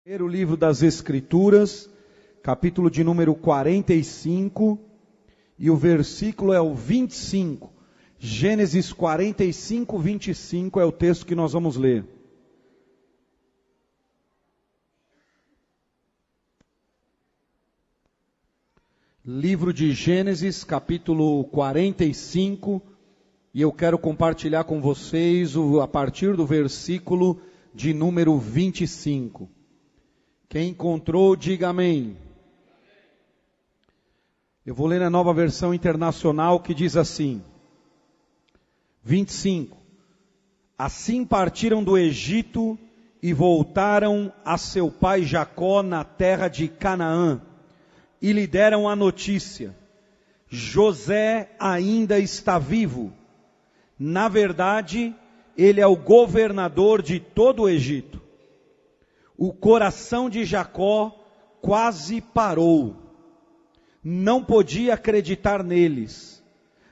Primeiro livro das Escrituras, capítulo de número 45, e o versículo é o 25. Gênesis 45, 25 é o texto que nós vamos ler. Livro de Gênesis, capítulo 45, e eu quero compartilhar com vocês a partir do versículo de número 25. Quem encontrou, diga amém. Eu vou ler na Nova Versão Internacional que diz assim, 25. Assim partiram do Egito e voltaram a seu pai Jacó na terra de Canaã, e lhe deram a notícia: José ainda está vivo. Na verdade, ele é o governador de todo o Egito. O coração de Jacó quase parou. Não podia acreditar neles.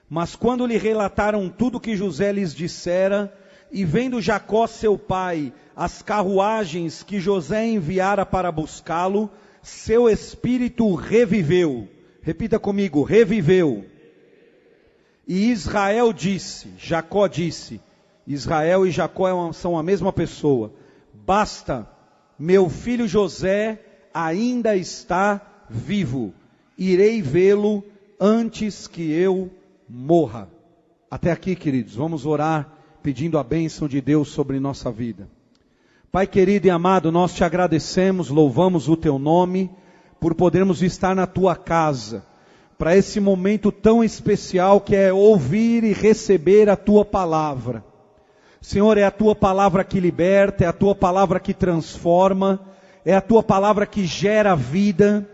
Mas quando lhe relataram tudo que José lhes dissera, e vendo Jacó seu pai as carruagens que José enviara para buscá-lo, seu espírito reviveu. Repita comigo, reviveu. E Israel disse, Jacó disse, Israel e Jacó são a mesma pessoa: basta, meu filho José ainda está vivo. Irei vê-lo antes que eu morra. Até aqui, queridos, vamos orar pedindo a bênção de Deus sobre nossa vida. Pai querido e amado, nós te agradecemos, louvamos o teu nome, por podermos estar na tua casa, para esse momento tão especial que é ouvir e receber a tua palavra. Senhor, é a tua palavra que liberta, é a tua palavra que transforma, é a tua palavra que gera vida.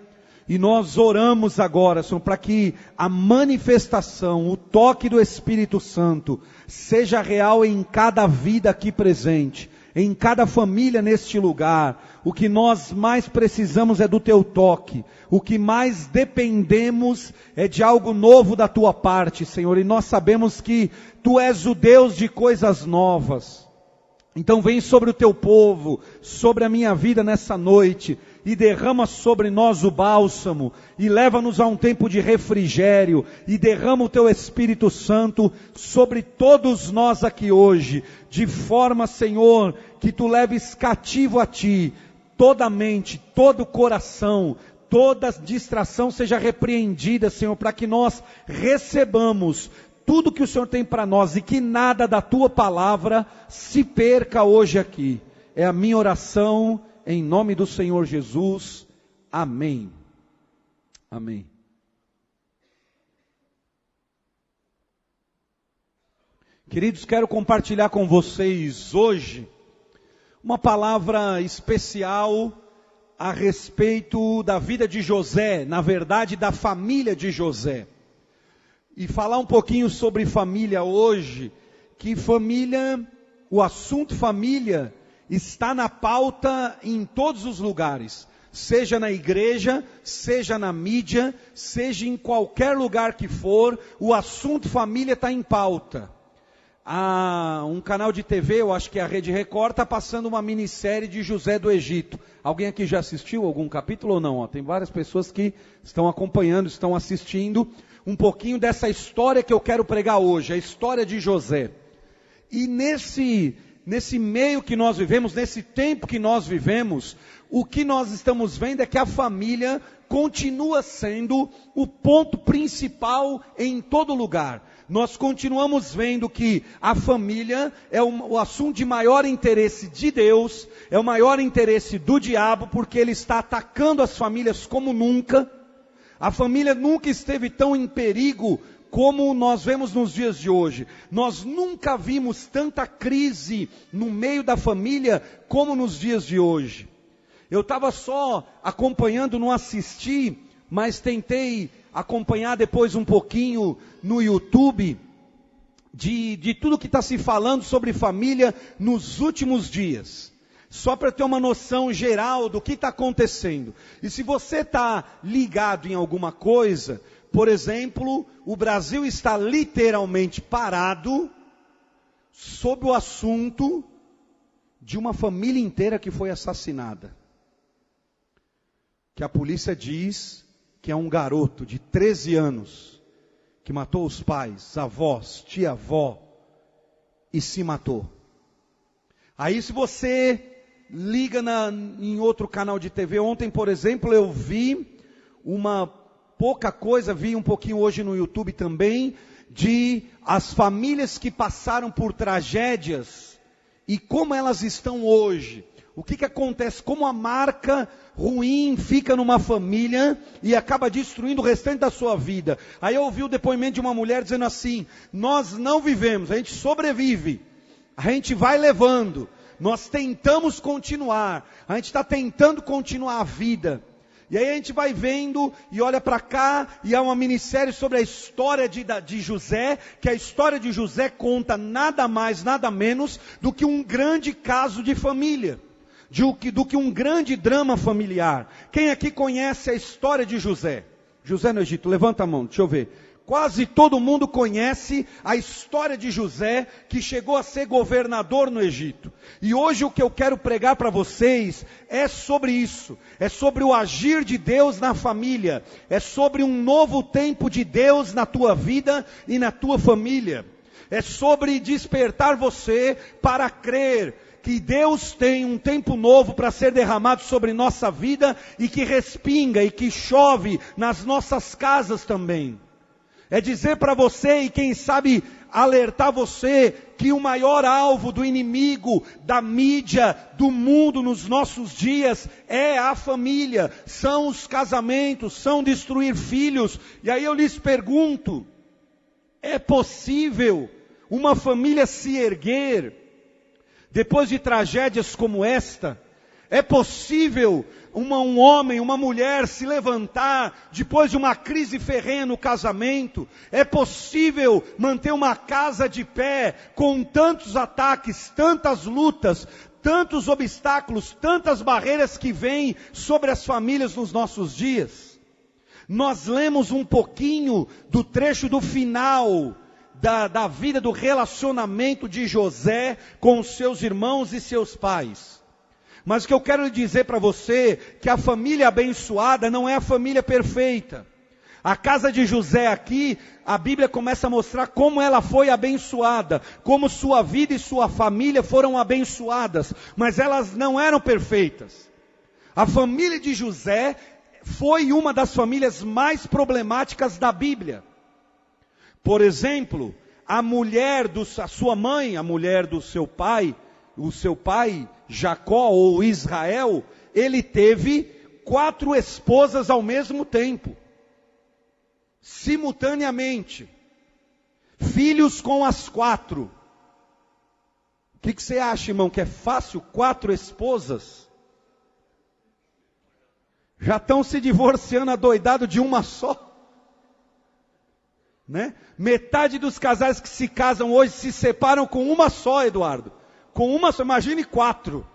E nós oramos agora, Senhor, para que a manifestação, o toque do Espírito Santo seja real em cada vida aqui presente, em cada família neste lugar. O que nós mais precisamos é do teu toque. O que mais dependemos é de algo novo da tua parte, Senhor. E nós sabemos que tu és o Deus de coisas novas. Então vem sobre o teu povo, sobre a minha vida nessa noite, e derrama sobre nós o bálsamo, e leva-nos a um tempo de refrigério, e derrama o teu Espírito Santo sobre todos nós aqui hoje, de forma, Senhor, que tu leves cativo a ti, toda a mente, todo o coração, toda distração seja repreendida, Senhor, para que nós recebamos tudo que o Senhor tem para nós, e que nada da tua palavra se perca hoje aqui. É a minha oração, em nome do Senhor Jesus. Amém. Amém. Queridos, quero compartilhar com vocês hoje uma palavra especial a respeito da vida de José, na verdade da família de José. E falar um pouquinho sobre família hoje, que família, o assunto família está na pauta em todos os lugares, seja na igreja, seja na mídia, seja em qualquer lugar que for, o assunto família está em pauta. Um canal de TV, eu acho que é a Rede Record, está passando uma minissérie de José do Egito. Alguém aqui já assistiu algum capítulo ou não? Tem várias pessoas que estão acompanhando, estão assistindo um pouquinho dessa história que eu quero pregar hoje, a história de José. E nesse meio que nós vivemos, nesse tempo que nós vivemos, o que nós estamos vendo é que a família continua sendo o ponto principal em todo lugar. Nós continuamos vendo que a família é o assunto de maior interesse de Deus, é o maior interesse do diabo, porque ele está atacando as famílias como nunca. A família nunca esteve tão em perigo como nós vemos nos dias de hoje. Nós nunca vimos tanta crise no meio da família como nos dias de hoje. Eu estava só acompanhando, não assisti, mas tentei acompanhar depois um pouquinho no YouTube de tudo que está se falando sobre família nos últimos dias. Só para ter uma noção geral do que está acontecendo. E se você está ligado em alguma coisa, por exemplo, o Brasil está literalmente parado sob o assunto de uma família inteira que foi assassinada. que a polícia diz que é um garoto de 13 anos, que matou os pais, avós, tia-avó, e se matou. Aí se você liga em outro canal de TV, ontem por exemplo eu vi pouca coisa, vi um pouquinho hoje no YouTube também, de as famílias que passaram por tragédias e como elas estão hoje. O que acontece? Como a marca ruim fica numa família e acaba destruindo o restante da sua vida. Aí eu ouvi o depoimento de uma mulher dizendo assim: nós não vivemos, a gente sobrevive, a gente vai levando, nós tentamos continuar, a gente está tentando continuar a vida. E aí a gente vai vendo e olha para cá e há uma minissérie sobre a história de José, que a história de José conta nada mais, nada menos do que um grande caso de família, do que um grande drama familiar. Quem aqui conhece a história de José? José no Egito, levanta a mão, deixa eu ver. Quase todo mundo conhece a história de José, que chegou a ser governador no Egito. E hoje o que eu quero pregar para vocês é sobre isso. É sobre o agir de Deus na família. É sobre um novo tempo de Deus na tua vida e na tua família. É sobre despertar você para crer que Deus tem um tempo novo para ser derramado sobre nossa vida e que respinga e que chove nas nossas casas também. É dizer para você e quem sabe alertar você que o maior alvo do inimigo, da mídia, do mundo nos nossos dias é a família, são os casamentos, são destruir filhos. E aí eu lhes pergunto, é possível uma família se erguer depois de tragédias como esta? É possível um homem, uma mulher se levantar depois de uma crise ferrenha no casamento? É possível manter uma casa de pé com tantos ataques, tantas lutas, tantos obstáculos, tantas barreiras que vêm sobre as famílias nos nossos dias? Nós lemos um pouquinho do trecho do final da vida, do relacionamento de José com seus irmãos e seus pais. Mas o que eu quero lhe dizer para você, que a família abençoada não é a família perfeita. A casa de José aqui, a Bíblia começa a mostrar como ela foi abençoada, como sua vida e sua família foram abençoadas, mas elas não eram perfeitas. A família de José foi uma das famílias mais problemáticas da Bíblia. Por exemplo, a sua mãe, a mulher do seu pai, o seu pai Jacó ou Israel, ele teve 4 esposas ao mesmo tempo, simultaneamente, filhos com as 4. O que você acha, irmão, que é fácil 4 esposas? Já estão se divorciando adoidado de uma só, né? Metade dos casais que se casam hoje se separam com uma só, Eduardo. Com uma só, imagine 4.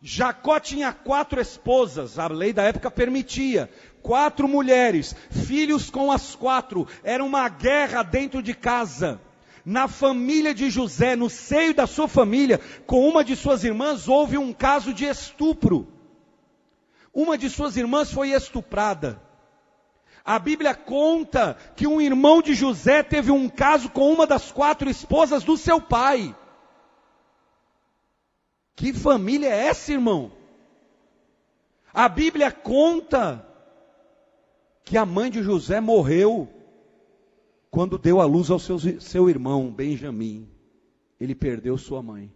Jacó tinha 4 esposas, a lei da época permitia. 4 mulheres, filhos com as 4. Era uma guerra dentro de casa. Na família de José, no seio da sua família, com uma de suas irmãs, houve um caso de estupro. Uma de suas irmãs foi estuprada. A Bíblia conta que um irmão de José teve um caso com uma das 4 esposas do seu pai. Que família é essa, irmão? A Bíblia conta que a mãe de José morreu quando deu à luz ao seu irmão Benjamim. Ele perdeu sua mãe.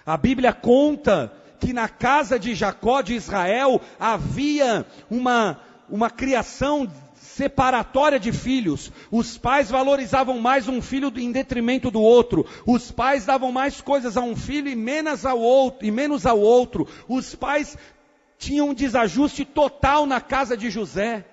A Bíblia conta que na casa de Jacó, de Israel, havia uma criação separatória de filhos. Os pais valorizavam mais um filho em detrimento do outro. Os pais davam mais coisas a um filho e menos ao outro. Os pais tinham um desajuste total na casa de José.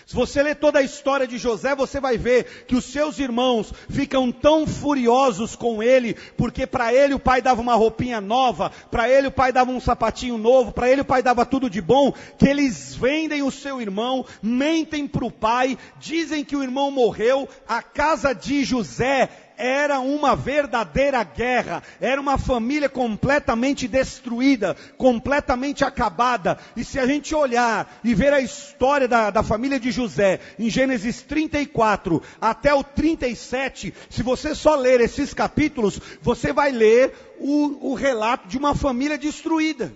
Se você ler toda a história de José, você vai ver que os seus irmãos ficam tão furiosos com ele, porque para ele o pai dava uma roupinha nova, para ele o pai dava um sapatinho novo, para ele o pai dava tudo de bom, que eles vendem o seu irmão, mentem para o pai, dizem que o irmão morreu. A casa de José era uma verdadeira guerra, era uma família completamente destruída, completamente acabada. E se a gente olhar e ver a história da família de José, em Gênesis 34 até o 37, se você só ler esses capítulos, você vai ler o relato de uma família destruída,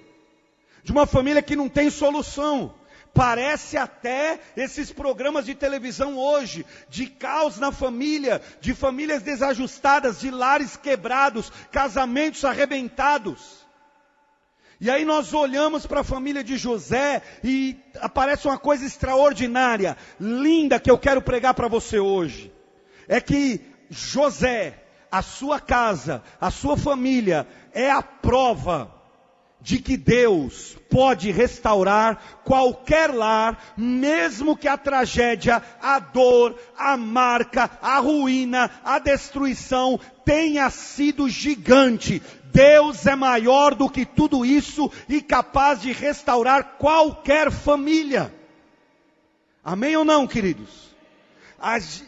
de uma família que não tem solução. Parece até esses programas de televisão hoje, de caos na família, de famílias desajustadas, de lares quebrados, casamentos arrebentados. E aí nós olhamos para a família de José e aparece uma coisa extraordinária, linda, que eu quero pregar para você hoje. É que José, a sua casa, a sua família, é a prova de que Deus pode restaurar qualquer lar, mesmo que a tragédia, a dor, a marca, a ruína, a destruição tenha sido gigante. Deus é maior do que tudo isso e capaz de restaurar qualquer família. Amém ou não, queridos?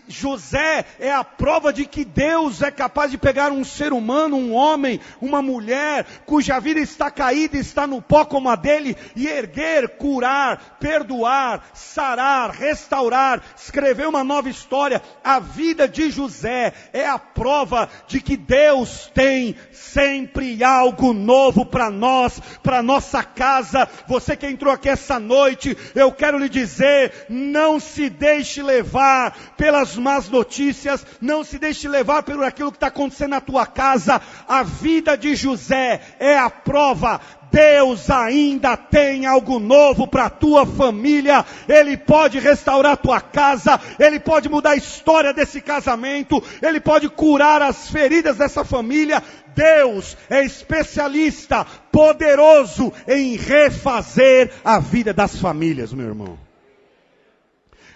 José é a prova de que Deus é capaz de pegar um ser humano, um homem, uma mulher, cuja vida está caída, está no pó como a dele, e erguer, curar, perdoar, sarar, restaurar, escrever uma nova história. A vida de José é a prova de que Deus tem sempre algo novo para nós, para nossa casa. Você que entrou aqui essa noite, eu quero lhe dizer, não se deixe levar pelas más notícias, não se deixe levar por aquilo que está acontecendo na tua casa. A vida de José é a prova. Deus ainda tem algo novo para a tua família. Ele pode restaurar a tua casa, Ele pode mudar a história desse casamento, Ele pode curar as feridas dessa família. Deus é especialista, poderoso em refazer a vida das famílias, meu irmão.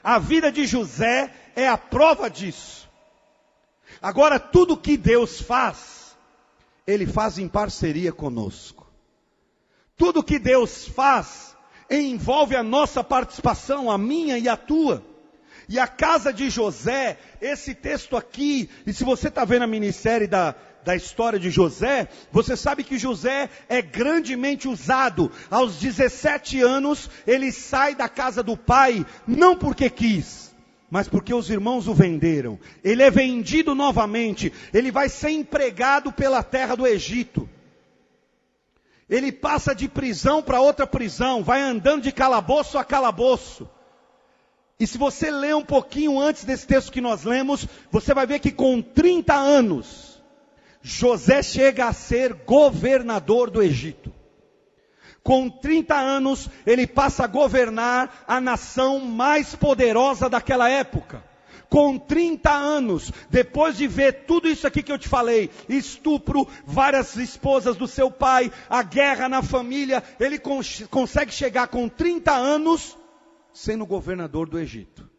A vida de José é a prova disso. Agora, tudo que Deus faz, Ele faz em parceria conosco. Tudo que Deus faz envolve a nossa participação, a minha e a tua. E a casa de José, esse texto aqui, e se você está vendo a minissérie da história de José, você sabe que José é grandemente usado. Aos 17 anos, ele sai da casa do pai, não porque quis, mas porque os irmãos o venderam. Ele é vendido novamente, ele vai ser empregado pela terra do Egito. Ele passa de prisão para outra prisão, vai andando de calabouço a calabouço. E se você ler um pouquinho antes desse texto que nós lemos, você vai ver que com 30 anos, José chega a ser governador do Egito. Com 30 anos, ele passa a governar a nação mais poderosa daquela época. Com 30 anos, depois de ver tudo isso aqui que eu te falei, estupro, várias esposas do seu pai, a guerra na família, ele consegue chegar com 30 anos sendo governador do Egito.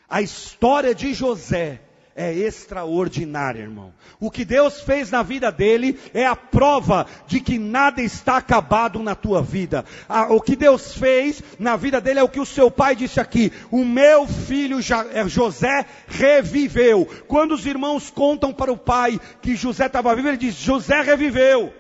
A história de José é extraordinária, irmão. O que Deus fez na vida dele é a prova de que nada está acabado na tua vida. O que Deus fez na vida dele é o que o seu pai disse aqui: o meu filho José reviveu. Quando os irmãos contam para o pai que José estava vivo, ele diz: José reviveu.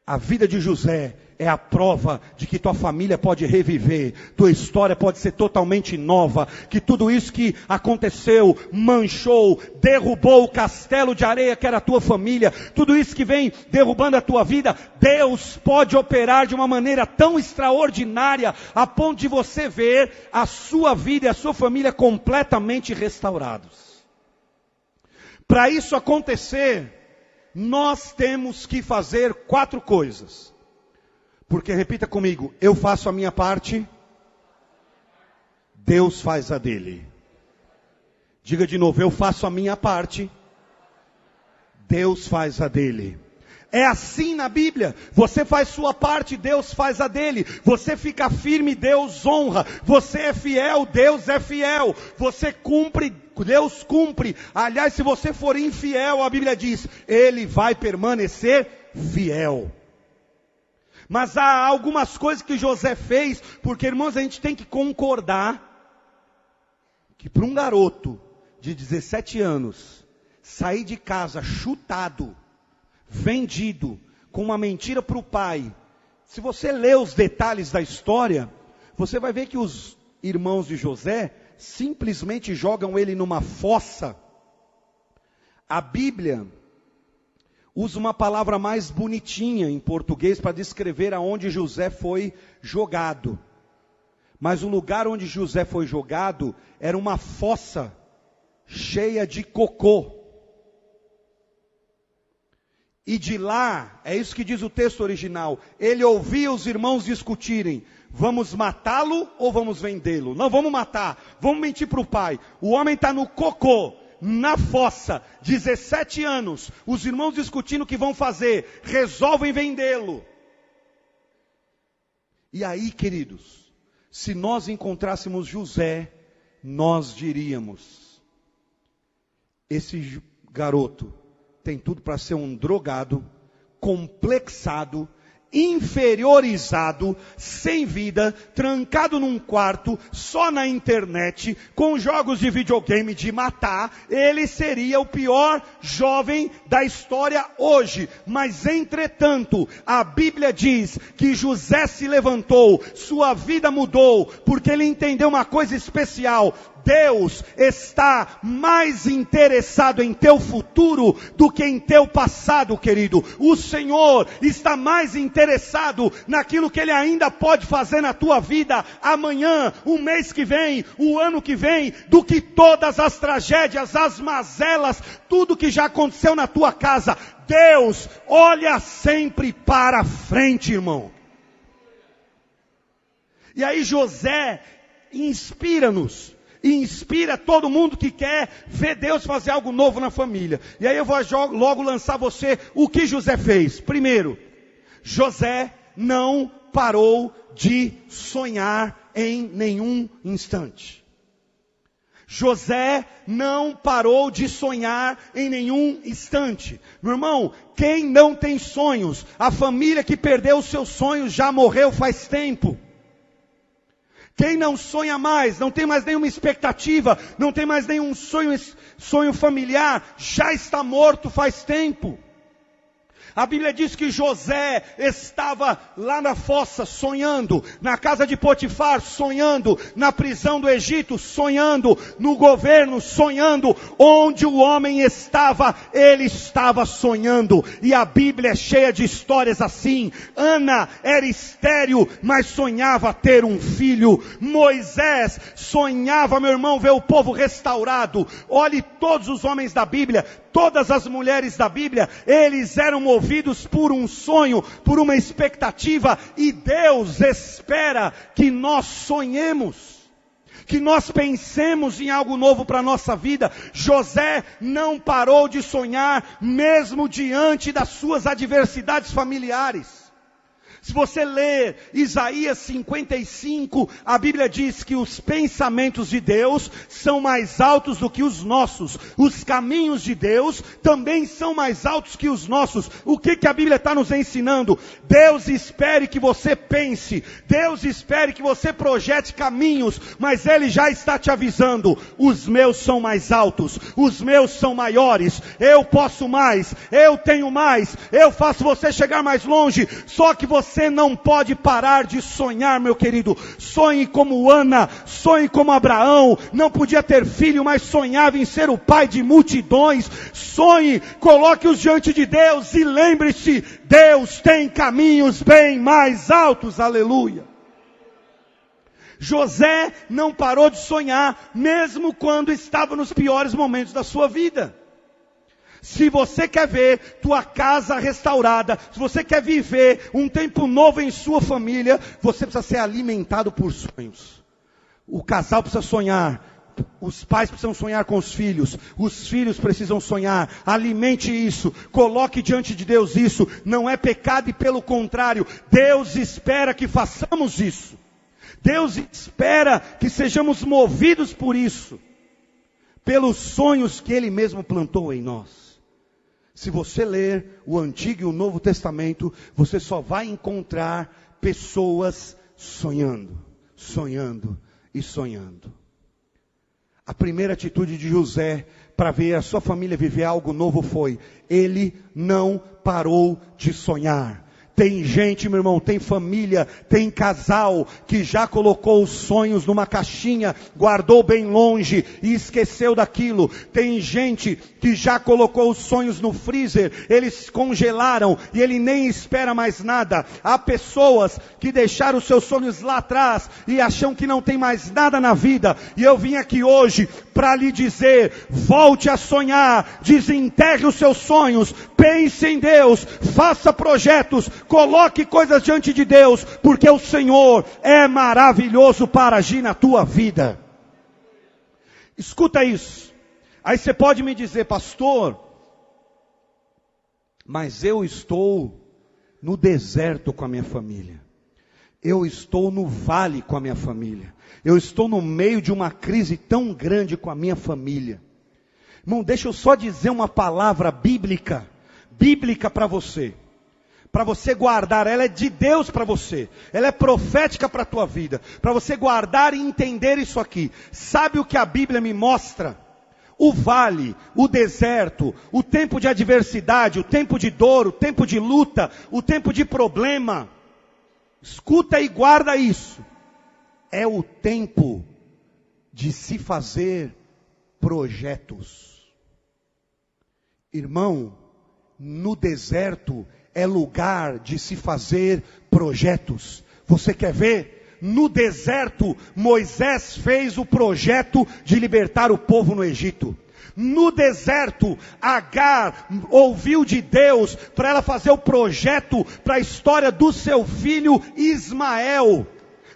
A vida de José é a prova de que tua família pode reviver, tua história pode ser totalmente nova, que tudo isso que aconteceu, manchou, derrubou o castelo de areia que era a tua família, tudo isso que vem derrubando a tua vida, Deus pode operar de uma maneira tão extraordinária, a ponto de você ver a sua vida e a sua família completamente restaurados. Para isso acontecer, nós temos que fazer 4 coisas. Porque, repita comigo, eu faço a minha parte, Deus faz a dele. Diga de novo, eu faço a minha parte, Deus faz a dele. É assim na Bíblia, você faz sua parte, Deus faz a dele. Você fica firme, Deus honra. Você é fiel, Deus é fiel. Você cumpre, Deus cumpre. Aliás, se você for infiel, a Bíblia diz, Ele vai permanecer fiel. Mas há algumas coisas que José fez, porque, irmãos, a gente tem que concordar que para um garoto de 17 anos, sair de casa chutado, vendido, com uma mentira para o pai. Se você ler os detalhes da história, você vai ver que os irmãos de José simplesmente jogam ele numa fossa. A Bíblia usa uma palavra mais bonitinha em português para descrever aonde José foi jogado. Mas o lugar onde José foi jogado era uma fossa cheia de cocô. E de lá, é isso que diz o texto original, ele ouvia os irmãos discutirem: vamos matá-lo ou vamos vendê-lo? Não, vamos matar, vamos mentir para o pai. O homem está no cocô, na fossa, 17 anos, os irmãos discutindo o que vão fazer, resolvem vendê-lo. E aí, queridos, se nós encontrássemos José, nós diríamos: esse garoto tem tudo para ser um drogado, complexado, inferiorizado, sem vida, trancado num quarto, só na internet, com jogos de videogame de matar. Ele seria o pior jovem da história hoje. Mas entretanto, a Bíblia diz que José se levantou, sua vida mudou, porque ele entendeu uma coisa especial: Deus está mais interessado em teu futuro do que em teu passado, querido. O Senhor está mais interessado naquilo que Ele ainda pode fazer na tua vida, amanhã, o mês que vem, o ano que vem, do que todas as tragédias, as mazelas, tudo que já aconteceu na tua casa. Deus olha sempre para frente, irmão. E aí José inspira-nos. E inspira todo mundo que quer ver Deus fazer algo novo na família. E aí eu vou logo lançar você o que José fez. Primeiro, José não parou de sonhar em nenhum instante. José não parou de sonhar em nenhum instante. Meu irmão, quem não tem sonhos? A família que perdeu os seus sonhos já morreu faz tempo. Quem não sonha mais, não tem mais nenhuma expectativa, não tem mais nenhum sonho familiar, já está morto faz tempo. A Bíblia diz que José estava lá na fossa sonhando, na casa de Potifar sonhando, na prisão do Egito sonhando, no governo sonhando, onde o homem estava, ele estava sonhando. E a Bíblia é cheia de histórias assim. Ana era estéril, mas sonhava ter um filho. Moisés sonhava, meu irmão, ver o povo restaurado. Olhe todos os homens da Bíblia, todas as mulheres da Bíblia, eles eram movidos por um sonho, por uma expectativa, e Deus espera que nós sonhemos, que nós pensemos em algo novo para a nossa vida. José não parou de sonhar, mesmo diante das suas adversidades familiares. Se você ler Isaías 55, a Bíblia diz que os pensamentos de Deus são mais altos do que os nossos. Os caminhos de Deus também são mais altos que os nossos. O que a Bíblia está nos ensinando? Deus espere que você pense. Deus espere que você projete caminhos. Mas Ele já está te avisando. Os meus são mais altos. Os meus são maiores. Eu posso mais. Eu tenho mais. Eu faço você chegar mais longe. Só que você não pode parar de sonhar, meu querido. Sonhe como Ana, sonhe como Abraão. Não podia ter filho, mas sonhava em ser o pai de multidões. Sonhe, coloque-os diante de Deus e lembre-se, Deus tem caminhos bem mais altos. Aleluia. José não parou de sonhar, mesmo quando estava nos piores momentos da sua vida. Se você quer ver tua casa restaurada, se você quer viver um tempo novo em sua família, você precisa ser alimentado por sonhos. O casal precisa sonhar, os pais precisam sonhar com os filhos precisam sonhar. Alimente isso, coloque diante de Deus isso. Não é pecado e pelo contrário, Deus espera que façamos isso. Deus espera que sejamos movidos por isso, pelos sonhos que Ele mesmo plantou em nós. Se você ler o Antigo e o Novo Testamento, você só vai encontrar pessoas sonhando, sonhando e sonhando. A primeira atitude de José para ver a sua família viver algo novo foi: ele não parou de sonhar. Tem gente, meu irmão, tem família, tem casal que já colocou os sonhos numa caixinha, guardou bem longe e esqueceu daquilo. Tem gente que já colocou os sonhos no freezer, eles congelaram e ele nem espera mais nada. Há pessoas que deixaram os seus sonhos lá atrás e acham que não tem mais nada na vida. E eu vim aqui hoje para lhe dizer: volte a sonhar, desenterre os seus sonhos, pense em Deus, faça projetos, coloque coisas diante de Deus, porque o Senhor é maravilhoso para agir na tua vida. Escuta isso. Aí você pode me dizer: pastor, mas eu estou no deserto com a minha família. Eu estou no vale com a minha família. Eu estou no meio de uma crise tão grande com a minha família. Irmão, deixa eu só dizer uma palavra bíblica para você guardar. Ela é de Deus para você, ela é profética para a tua vida, para você guardar e entender isso aqui. Sabe o que a Bíblia me mostra? O vale, o deserto, o tempo de adversidade, o tempo de dor, o tempo de luta, o tempo de problema. Escuta e guarda isso. É o tempo de se fazer projetos. Irmão, no deserto é lugar de se fazer projetos. Você quer ver? No deserto, Moisés fez o projeto de libertar o povo no Egito. No deserto, Agar ouviu de Deus para ela fazer o projeto para a história do seu filho Ismael.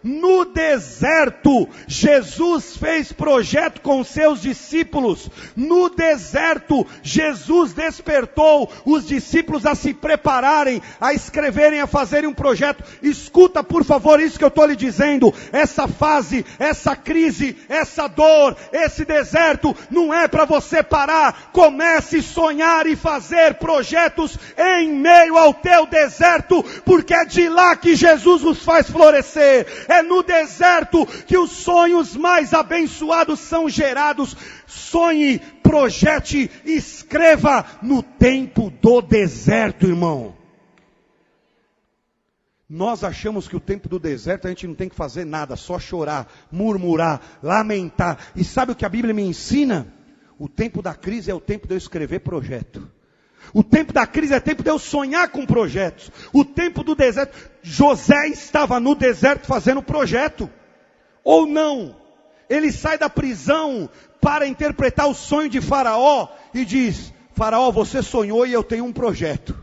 No deserto, Jesus fez projeto com seus discípulos. No deserto, Jesus despertou os discípulos a se prepararem, a escreverem, a fazerem um projeto. Escuta, por favor, isso que eu estou lhe dizendo. Essa fase, essa crise, essa dor, esse deserto, não é para você parar. Comece a sonhar e fazer projetos em meio ao teu deserto, porque é de lá que Jesus os faz florescer. É no deserto que os sonhos mais abençoados são gerados. Sonhe, projete, escreva no tempo do deserto, irmão. Nós achamos que o tempo do deserto a gente não tem que fazer nada, só chorar, murmurar, lamentar. E sabe o que a Bíblia me ensina? O tempo da crise é o tempo de eu escrever projeto. O tempo da crise é tempo de eu sonhar com projetos. O tempo do deserto, José estava no deserto fazendo projeto. Ou não? Ele sai da prisão para interpretar o sonho de Faraó e diz: Faraó, você sonhou e eu tenho um projeto.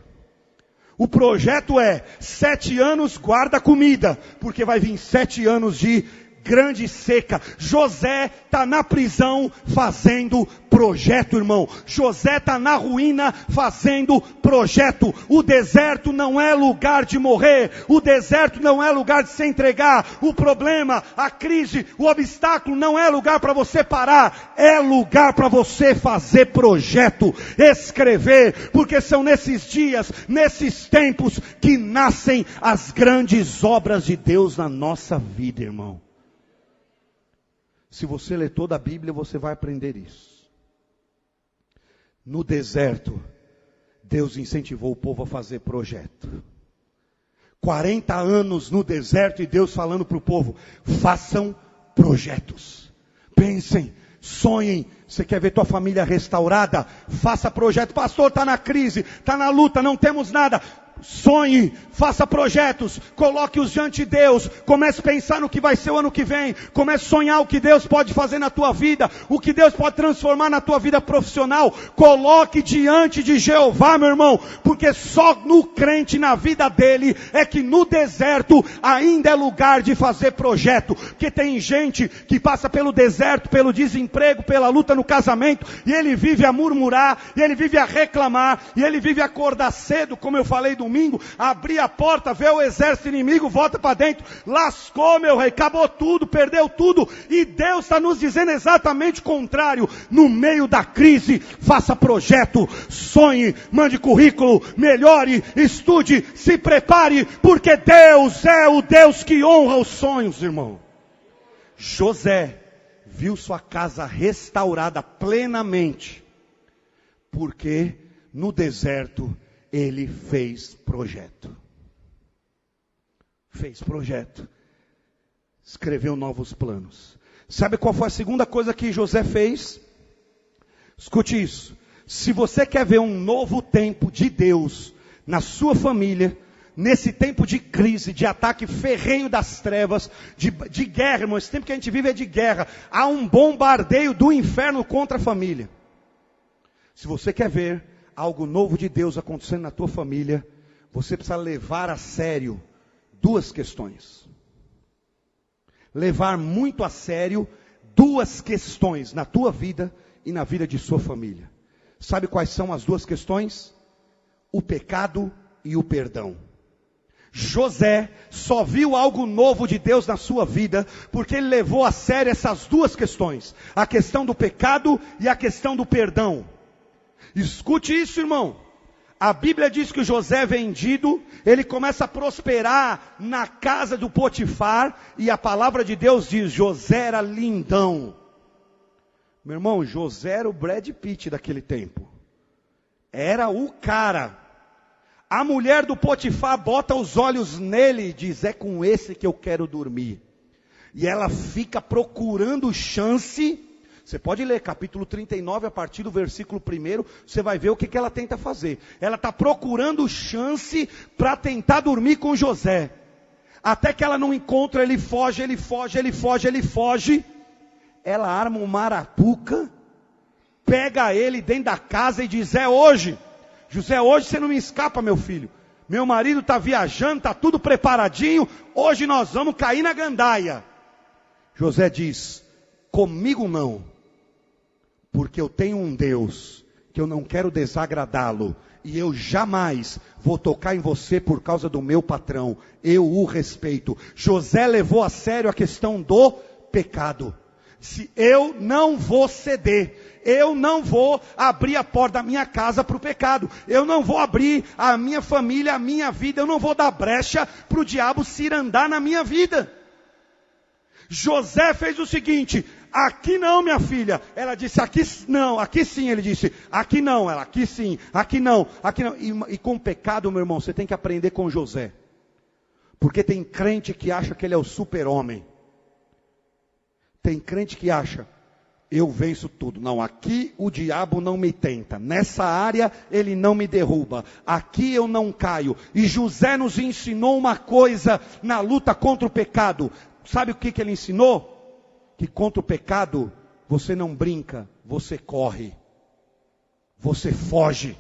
O projeto é 7 anos guarda comida, porque vai vir 7 anos de grande seca. José está na prisão fazendo projeto, irmão. José está na ruína fazendo projeto. O deserto não é lugar de morrer. O deserto não é lugar de se entregar. O problema, a crise, o obstáculo não é lugar para você parar. É lugar para você fazer projeto, escrever, porque são nesses dias, nesses tempos que nascem as grandes obras de Deus na nossa vida, irmão. Se você ler toda a Bíblia, você vai aprender isso. No deserto, Deus incentivou o povo a fazer projeto. 40 anos no deserto e Deus falando para o povo: façam projetos. Pensem, sonhem. Você quer ver tua família restaurada? Faça projeto. Pastor, está na crise, está na luta, não temos nada. Sonhe, faça projetos, coloque-os diante de Deus, comece a pensar no que vai ser o ano que vem, comece a sonhar o que Deus pode fazer na tua vida, o que Deus pode transformar na tua vida profissional. Coloque diante de Jeová, meu irmão, porque só no crente, na vida dele, é que no deserto ainda é lugar de fazer projeto. Porque tem gente que passa pelo deserto, pelo desemprego, pela luta no casamento, e ele vive a murmurar, e ele vive a reclamar, e ele vive a acordar cedo, como eu falei domingo, abrir a porta, ver o exército inimigo, volta para dentro, lascou, meu rei, acabou tudo, perdeu tudo. E Deus está nos dizendo exatamente o contrário. No meio da crise, faça projeto, sonhe, mande currículo, melhore, estude, se prepare, porque Deus é o Deus que honra os sonhos, irmão. José viu sua casa restaurada plenamente, porque no deserto ele fez projeto. Fez projeto. Escreveu novos planos. Sabe qual foi a segunda coisa que José fez? Escute isso. Se você quer ver um novo tempo de Deus na sua família, nesse tempo de crise, de ataque ferrenho das trevas, de guerra, irmão, esse tempo que a gente vive é de guerra. Há um bombardeio do inferno contra a família. Se você quer ver algo novo de Deus acontecendo na tua família, você precisa levar a sério duas questões. Levar muito a sério duas questões na tua vida e na vida de sua família. Sabe quais são as duas questões? O pecado e o perdão. José só viu algo novo de Deus na sua vida, porque ele levou a sério essas duas questões. A questão do pecado e a questão do perdão. Escute isso, irmão. A Bíblia diz que o José vendido, ele começa a prosperar na casa do Potifar, e a palavra de Deus diz, José era lindão. Meu irmão, José era o Brad Pitt daquele tempo. Era o cara. A mulher do Potifar bota os olhos nele e diz, é com esse que eu quero dormir. E ela fica procurando chance. Você pode ler capítulo 39, a partir do versículo 1, você vai ver o que ela tenta fazer. Ela está procurando chance para tentar dormir com José. Até que ela não encontra, ele foge. Ela arma uma arapuca, pega ele dentro da casa e diz, José, hoje você não me escapa, meu filho. Meu marido está viajando, está tudo preparadinho, hoje nós vamos cair na gandaia. José diz, comigo não, porque eu tenho um Deus, que eu não quero desagradá-lo, e eu jamais vou tocar em você por causa do meu patrão, eu o respeito. José levou a sério a questão do pecado. Se eu não vou ceder, eu não vou abrir a porta da minha casa para o pecado, eu não vou abrir a minha família, a minha vida, eu não vou dar brecha para o diabo cirandar na minha vida. José fez o seguinte, aqui não, minha filha. Ela disse, aqui não, aqui sim. Ele disse, aqui não. Ela, aqui sim, aqui não, aqui não. E com o pecado, meu irmão, você tem que aprender com José. Porque tem crente que acha que ele é o super-homem. Tem crente que acha, eu venço tudo. Não, aqui o diabo não me tenta. Nessa área ele não me derruba. Aqui eu não caio. E José nos ensinou uma coisa na luta contra o pecado. Sabe o que ele ensinou? Que contra o pecado você não brinca, você corre. Você foge.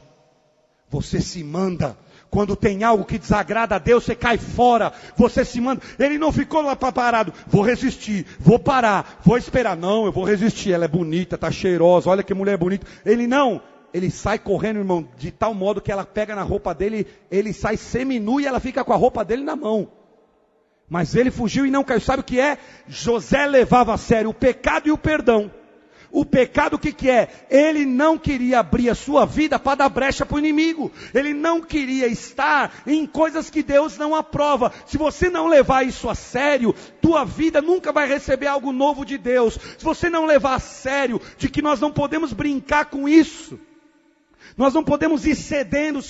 Você se manda. Quando tem algo que desagrada a Deus, você cai fora, você se manda. Ele não ficou lá parado, vou resistir, vou parar, vou esperar. Não, eu vou resistir, ela é bonita, está cheirosa, olha que mulher bonita. Ele sai correndo, irmão, de tal modo que ela pega na roupa dele, ele sai seminu e ela fica com a roupa dele na mão. Mas ele fugiu e não caiu. Sabe o que é? José levava a sério o pecado e o perdão. O pecado o que é? Ele não queria abrir a sua vida para dar brecha para o inimigo. Ele não queria estar em coisas que Deus não aprova. Se você não levar isso a sério, tua vida nunca vai receber algo novo de Deus. Se você não levar a sério de que nós não podemos brincar com isso. Nós não podemos ir cedendo.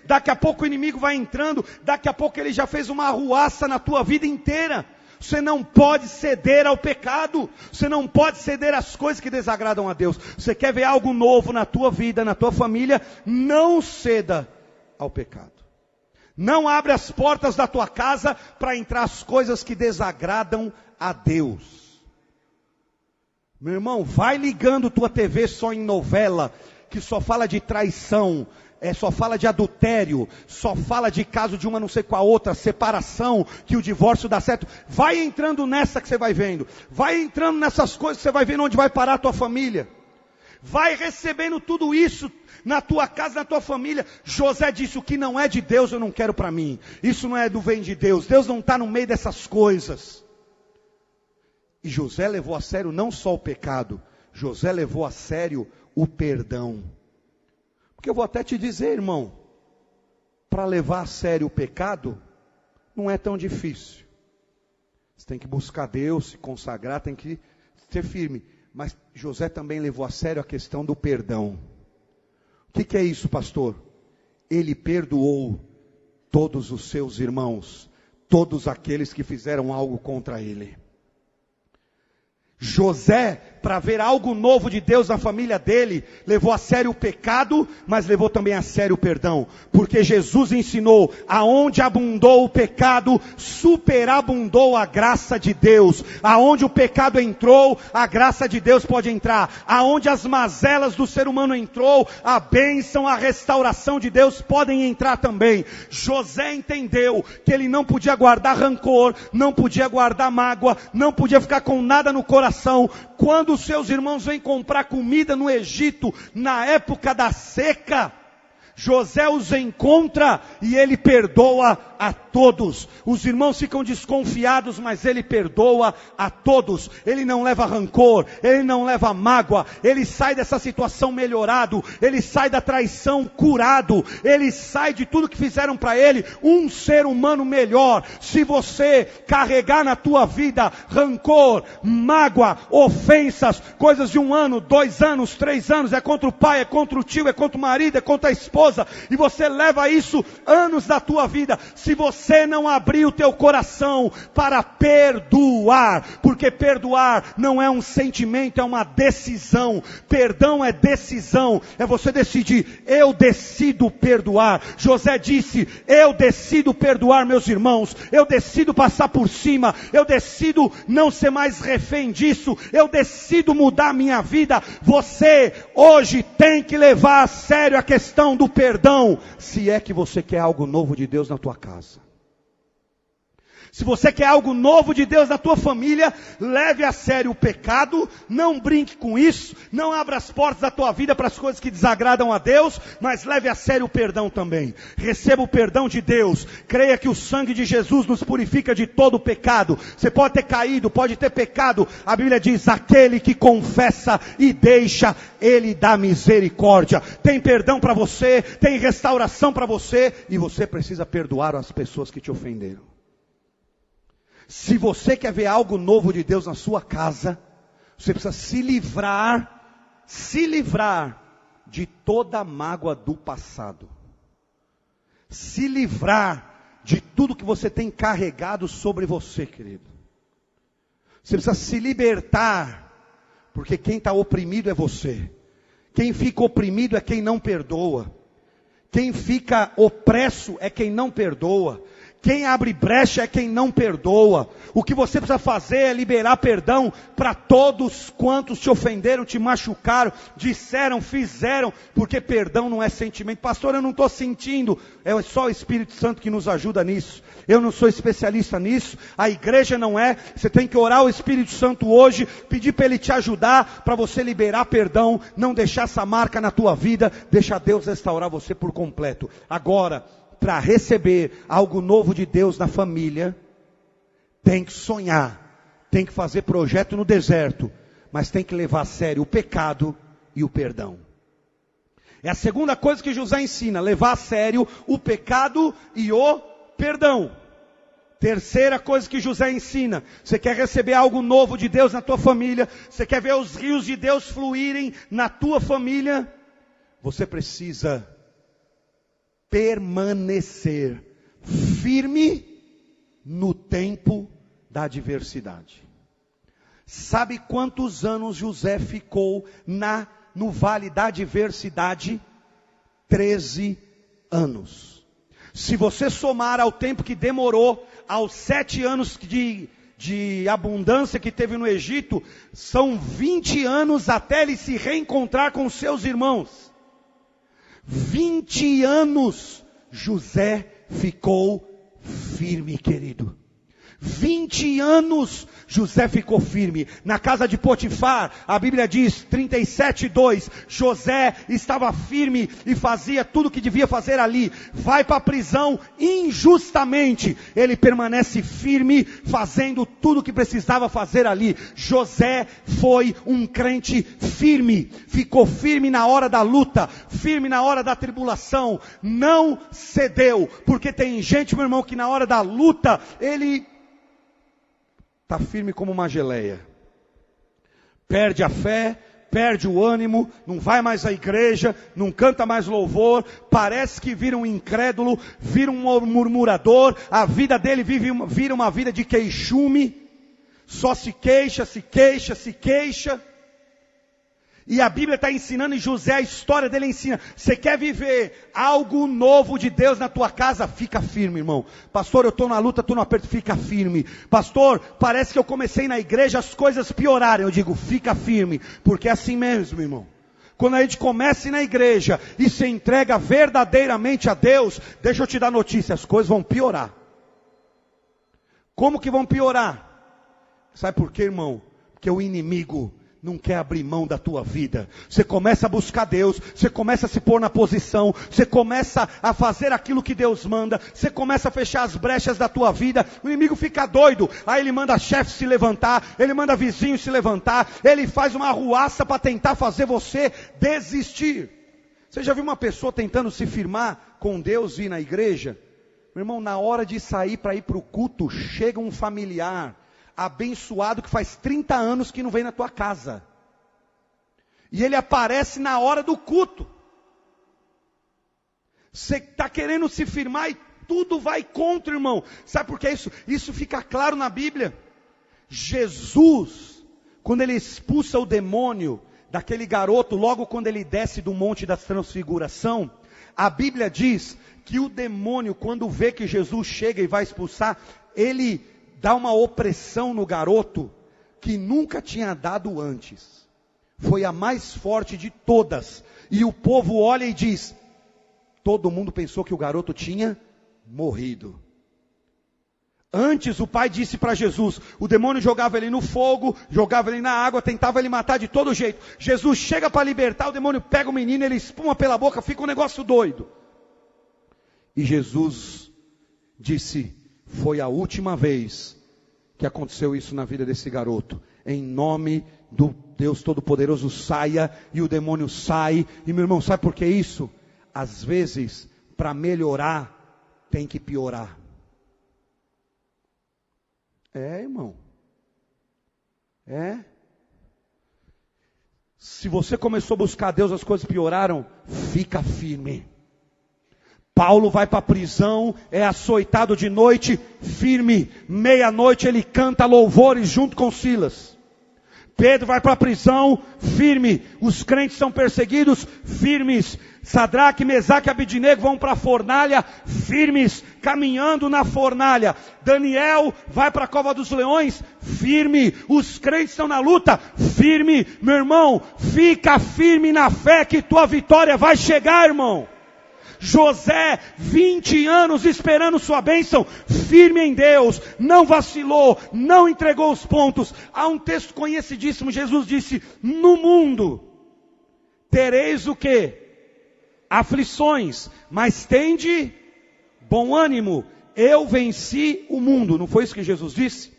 Daqui a pouco o inimigo vai entrando. Daqui a pouco ele já fez uma arruaça na tua vida inteira. Você não pode ceder ao pecado. Você não pode ceder às coisas que desagradam a Deus. Você quer ver algo novo na tua vida, na tua família? Não ceda ao pecado. Não abre as portas da tua casa para entrar as coisas que desagradam a Deus. Meu irmão, vai ligando tua TV só em novela, que só fala de traição, só fala de adultério, só fala de caso de uma não sei com a outra, separação, que o divórcio dá certo. Vai entrando nessa que você vai vendo. Vai entrando nessas coisas que você vai vendo onde vai parar a tua família. Vai recebendo tudo isso na tua casa, na tua família. José disse, o que não é de Deus eu não quero para mim. Isso não é do vem de Deus. Deus não está no meio dessas coisas. E José levou a sério não só o pecado. José levou a sério o perdão. Porque eu vou até te dizer, irmão, para levar a sério o pecado, não é tão difícil. Você tem que buscar Deus, se consagrar, ser firme. Mas José também levou a sério a questão do perdão. O que é isso, pastor? Ele perdoou todos os seus irmãos, todos aqueles que fizeram algo contra ele. José, para ver algo novo de Deus na família dele, levou a sério o pecado, mas levou também a sério o perdão. Porque Jesus ensinou, aonde abundou o pecado, superabundou a graça de Deus. Aonde o pecado entrou, a graça de Deus pode entrar. Aonde as mazelas do ser humano entrou, a bênção, a restauração de Deus podem entrar também. José entendeu que ele não podia guardar rancor, não podia guardar mágoa, não podia ficar com nada no coração. Quando os seus irmãos vêm comprar comida no Egito, na época da seca, José os encontra e ele perdoa a todos. Os irmãos ficam desconfiados, mas ele perdoa a todos. Ele não leva rancor, ele não leva mágoa, ele sai dessa situação melhorado, ele sai da traição curado, ele sai de tudo que fizeram para ele, um ser humano melhor. Se você carregar na tua vida rancor, mágoa, ofensas, coisas de 1 ano, 2 anos, 3 anos, é contra o pai, é contra o tio, é contra o marido, é contra a esposa, e você leva isso anos da tua vida, se você não abrir o teu coração para perdoar, porque perdoar não é um sentimento, é uma decisão. Perdão é decisão, é você decidir, eu decido perdoar. José disse, eu decido perdoar meus irmãos, eu decido passar por cima, eu decido não ser mais refém disso, eu decido mudar minha vida. Você hoje tem que levar a sério a questão do perdão, se é que você quer algo novo de Deus na tua casa. Se você quer algo novo de Deus na tua família, leve a sério o pecado, não brinque com isso, não abra as portas da tua vida para as coisas que desagradam a Deus, mas leve a sério o perdão também. Receba o perdão de Deus, creia que o sangue de Jesus nos purifica de todo o pecado. Você pode ter caído, pode ter pecado, a Bíblia diz, aquele que confessa e deixa, Ele dá misericórdia. Tem perdão para você, tem restauração para você, e você precisa perdoar as pessoas que te ofenderam. Se você quer ver algo novo de Deus na sua casa, você precisa se livrar de toda a mágoa do passado. Se livrar de tudo que você tem carregado sobre você, querido. Você precisa se libertar, porque quem está oprimido é você. Quem fica oprimido é quem não perdoa. Quem fica opresso é quem não perdoa. Quem abre brecha é quem não perdoa. O que você precisa fazer é liberar perdão para todos quantos te ofenderam, te machucaram, disseram, fizeram, porque perdão não é sentimento. Pastor, eu não estou sentindo, é só o Espírito Santo que nos ajuda nisso. Eu não sou especialista nisso, a igreja não é. Você tem que orar ao Espírito Santo hoje, pedir para Ele te ajudar, para você liberar perdão, não deixar essa marca na tua vida, deixar Deus restaurar você por completo. Agora, para receber algo novo de Deus na família, tem que sonhar, tem que fazer projeto no deserto, mas tem que levar a sério o pecado e o perdão. É a segunda coisa que José ensina, levar a sério o pecado e o perdão. Terceira coisa que José ensina, você quer receber algo novo de Deus na tua família, você quer ver os rios de Deus fluírem na tua família, você precisa permanecer firme no tempo da adversidade. Sabe quantos anos José ficou no vale da adversidade? 13 anos. Se você somar ao tempo que demorou, aos 7 anos de abundância que teve no Egito, são 20 anos até ele se reencontrar com seus irmãos. 20 anos José ficou firme, querido. 20 anos José ficou firme. Na casa de Potifar, a Bíblia diz, 37:2, José estava firme e fazia tudo o que devia fazer ali. Vai para a prisão injustamente. Ele permanece firme, fazendo tudo o que precisava fazer ali. José foi um crente firme. Ficou firme na hora da luta, firme na hora da tribulação. Não cedeu. Porque tem gente, meu irmão, que na hora da luta, ele está firme como uma geleia. Perde a fé, perde o ânimo, não vai mais à igreja, não canta mais louvor, parece que vira um incrédulo, vira um murmurador, a vida dele vira uma vida de queixume, só se queixa, se queixa, se queixa. E a Bíblia está ensinando, e José, a história dele ensina, você quer viver algo novo de Deus na tua casa? Fica firme, irmão. Pastor, eu estou na luta, estou no aperto, fica firme. Pastor, parece que eu comecei na igreja, as coisas pioraram. Eu digo, fica firme, porque é assim mesmo, irmão. Quando a gente começa na igreja e se entrega verdadeiramente a Deus, deixa eu te dar notícia, as coisas vão piorar. Como que vão piorar? Sabe por quê, irmão? Porque o inimigo não quer abrir mão da tua vida. Você começa a buscar Deus, você começa a se pôr na posição, você começa a fazer aquilo que Deus manda, você começa a fechar as brechas da tua vida, o inimigo fica doido, aí ele manda chefe se levantar, ele manda vizinho se levantar, ele faz uma arruaça para tentar fazer você desistir. Você já viu uma pessoa tentando se firmar com Deus e ir na igreja? Meu irmão, na hora de sair para ir para o culto, chega um familiar abençoado que faz 30 anos que não vem na tua casa. E ele aparece na hora do culto. Você está querendo se firmar e tudo vai contra, irmão. Sabe por que isso? Isso fica claro na Bíblia. Jesus, quando ele expulsa o demônio daquele garoto, logo quando ele desce do monte da transfiguração, a Bíblia diz que o demônio, quando vê que Jesus chega e vai expulsar, ele dá uma opressão no garoto que nunca tinha dado antes. Foi a mais forte de todas. E o povo olha e diz, todo mundo pensou que o garoto tinha morrido. Antes o pai disse para Jesus, o demônio jogava ele no fogo, jogava ele na água, tentava ele matar de todo jeito. Jesus chega para libertar, o demônio pega o menino, ele espuma pela boca, fica um negócio doido. E Jesus disse, foi a última vez que aconteceu isso na vida desse garoto. Em nome do Deus Todo-Poderoso, saia, e o demônio sai. E meu irmão, sabe por que isso? Às vezes, para melhorar, tem que piorar. É, irmão. É. Se você começou a buscar Deus, as coisas pioraram, fica firme. Paulo vai para a prisão, é açoitado de noite, firme. Meia-noite ele canta louvores junto com Silas. Pedro vai para a prisão, firme. Os crentes são perseguidos, firmes. Sadraque, Mesaque e Abidnego vão para a fornalha, firmes, caminhando na fornalha. Daniel vai para a cova dos leões, firme. Os crentes estão na luta, firme. Meu irmão, fica firme na fé que tua vitória vai chegar, irmão. José, 20 anos esperando sua bênção, firme em Deus, não vacilou, não entregou os pontos. Há um texto conhecidíssimo, Jesus disse, no mundo tereis o quê? Aflições, mas tende bom ânimo, eu venci o mundo. Não foi isso que Jesus disse?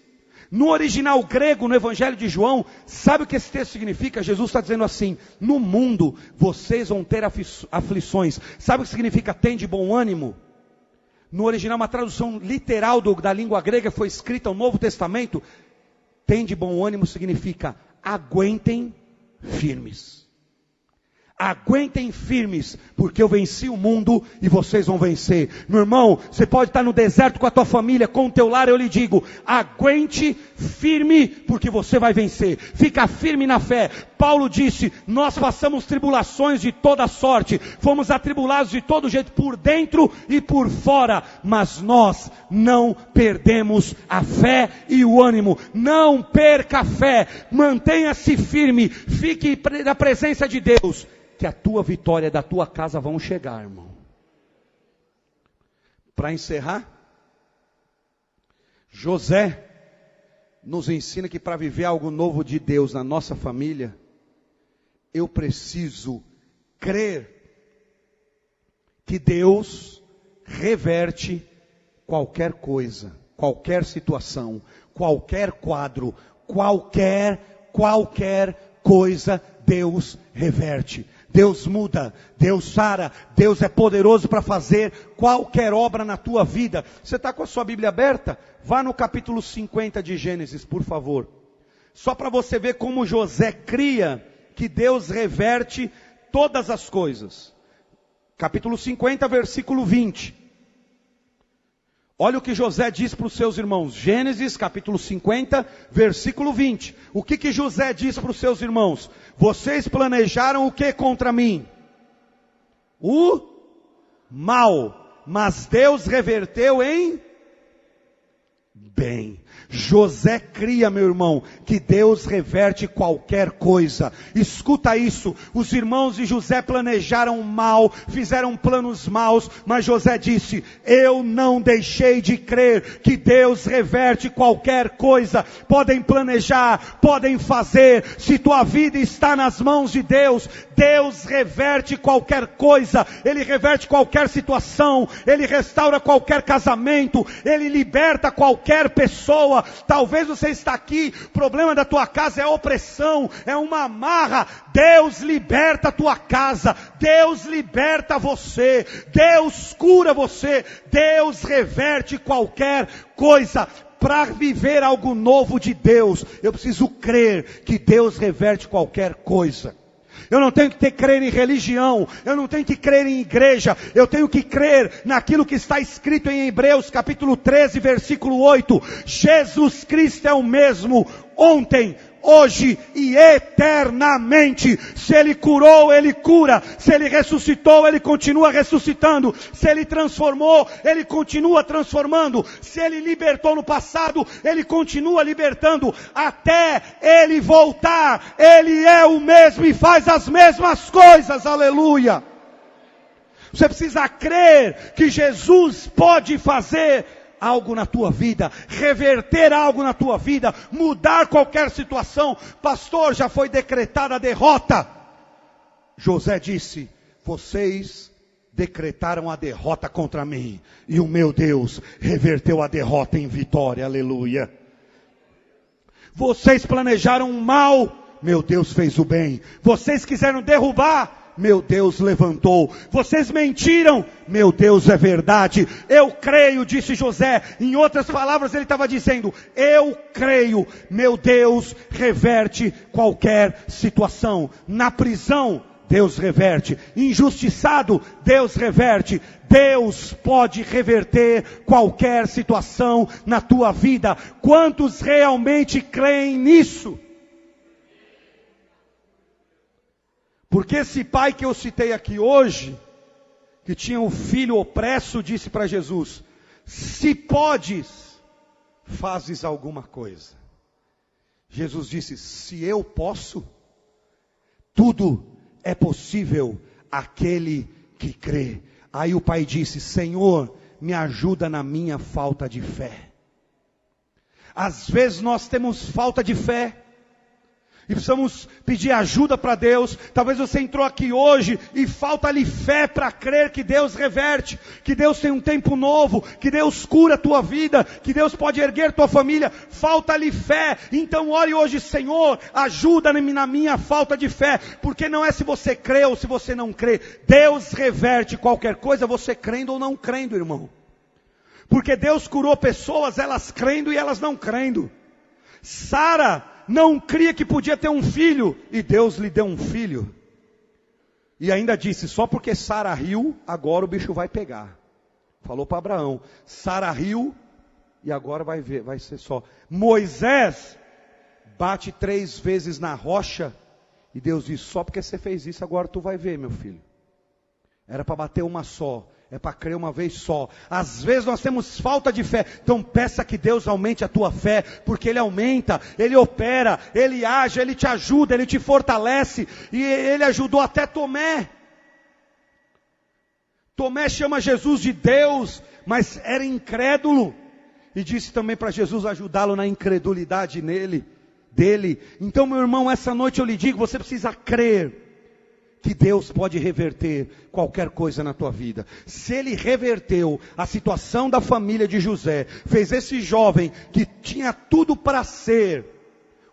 No original grego, no Evangelho de João, sabe o que esse texto significa? Jesus está dizendo assim, no mundo vocês vão ter aflições. Sabe o que significa tende bom ânimo? No original, uma tradução literal da língua grega, foi escrita no Novo Testamento. Tende bom ânimo significa aguentem firmes. Aguentem firmes, porque eu venci o mundo e vocês vão vencer. Meu irmão, você pode estar no deserto com a tua família, com o teu lar, eu lhe digo, aguente firme, porque você vai vencer. Fica firme na fé. Paulo disse, nós passamos tribulações de toda sorte, fomos atribulados de todo jeito, por dentro e por fora, mas nós não perdemos a fé e o ânimo. Não perca a fé, mantenha-se firme, fique na presença de Deus, que a tua vitória da tua casa vão chegar, irmão. Para encerrar, José nos ensina que para viver algo novo de Deus na nossa família, eu preciso crer que Deus reverte qualquer coisa, qualquer situação, qualquer quadro, qualquer coisa, Deus reverte. Deus muda, Deus sara, Deus é poderoso para fazer qualquer obra na tua vida. Você está com a sua Bíblia aberta? Vá no capítulo 50 de Gênesis, por favor. Só para você ver como José cria que Deus reverte todas as coisas. Capítulo 50, versículo 20. Olha o que José diz para os seus irmãos. Gênesis, capítulo 50, versículo 20. O que José diz para os seus irmãos? Vocês planejaram o que contra mim? O mal. Mas Deus reverteu em bem. José cria, meu irmão, que Deus reverte qualquer coisa. Escuta isso, os irmãos de José planejaram mal, fizeram planos maus, mas José disse, eu não deixei de crer que Deus reverte qualquer coisa. Podem planejar, podem fazer, se tua vida está nas mãos de Deus, Deus reverte qualquer coisa, Ele reverte qualquer situação, Ele restaura qualquer casamento, Ele liberta qualquer pessoa. Talvez você está aqui, o problema da tua casa é opressão, é uma amarra. Deus liberta a tua casa, Deus liberta você, Deus cura você, Deus reverte qualquer coisa. Para viver algo novo de Deus, eu preciso crer que Deus reverte qualquer coisa. Eu não tenho que crer em religião, eu não tenho que crer em igreja, eu tenho que crer naquilo que está escrito em Hebreus capítulo 13, versículo 8. Jesus Cristo é o mesmo ontem, hoje e eternamente. Se Ele curou, Ele cura. Se Ele ressuscitou, Ele continua ressuscitando. Se Ele transformou, Ele continua transformando. Se Ele libertou no passado, Ele continua libertando. Até Ele voltar, Ele é o mesmo e faz as mesmas coisas. Aleluia! Você precisa crer que Jesus pode fazer algo na tua vida, reverter algo na tua vida, mudar qualquer situação. Pastor, já foi decretada a derrota. José disse, vocês decretaram a derrota contra mim, e o meu Deus reverteu a derrota em vitória. Aleluia. Vocês planejaram o mal, meu Deus fez o bem. Vocês quiseram derrubar, meu Deus levantou. Vocês mentiram, meu Deus é verdade. Eu creio, disse José. Em outras palavras ele estava dizendo, eu creio, meu Deus reverte qualquer situação. Na prisão, Deus reverte. Injustiçado, Deus reverte. Deus pode reverter qualquer situação na tua vida. Quantos realmente creem nisso? Porque esse pai que eu citei aqui hoje, que tinha um filho opresso, disse para Jesus, se podes, fazes alguma coisa. Jesus disse, se eu posso, tudo é possível àquele que crê. Aí o pai disse, Senhor, me ajuda na minha falta de fé. Às vezes nós temos falta de fé, e precisamos pedir ajuda para Deus. Talvez você entrou aqui hoje e falta-lhe fé para crer que Deus reverte, que Deus tem um tempo novo, que Deus cura a tua vida, que Deus pode erguer tua família. Falta-lhe fé. Então ore hoje, Senhor, ajuda-me na minha falta de fé. Porque não é se você crê ou se você não crê. Deus reverte qualquer coisa, você crendo ou não crendo, irmão. Porque Deus curou pessoas, elas crendo e elas não crendo. Sara não cria que podia ter um filho, e Deus lhe deu um filho. E ainda disse, só porque Sara riu, agora o bicho vai pegar. Falou para Abraão, Sara riu, e agora vai ser só. Moisés bate 3 vezes na rocha, e Deus diz, só porque você fez isso, agora tu vai ver, meu filho. Era para bater uma só. É para crer uma vez só. Às vezes nós temos falta de fé. Então peça que Deus aumente a tua fé. Porque Ele aumenta, Ele opera, Ele age, Ele te ajuda, Ele te fortalece. E Ele ajudou até Tomé. Tomé chama Jesus de Deus, mas era incrédulo. E disse também para Jesus ajudá-lo na incredulidade dele. Então, meu irmão, essa noite eu lhe digo, você precisa crer que Deus pode reverter qualquer coisa na tua vida. Se Ele reverteu a situação da família de José, fez esse jovem que tinha tudo para ser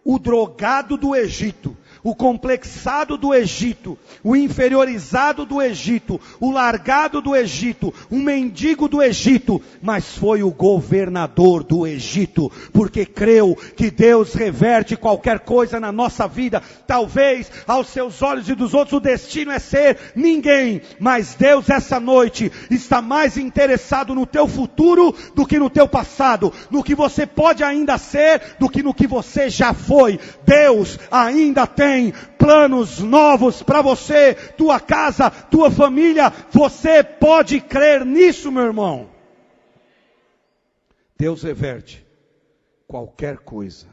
o drogado do Egito, o complexado do Egito, o inferiorizado do Egito, o largado do Egito, o mendigo do Egito, mas foi o governador do Egito, porque creu que Deus reverte qualquer coisa na nossa vida. Talvez aos seus olhos e dos outros o destino é ser ninguém, mas Deus essa noite está mais interessado no teu futuro do que no teu passado, no que você pode ainda ser do que no que você já foi. Deus ainda tem planos novos para você, tua casa, tua família. Você pode crer nisso, meu irmão. Deus reverte qualquer coisa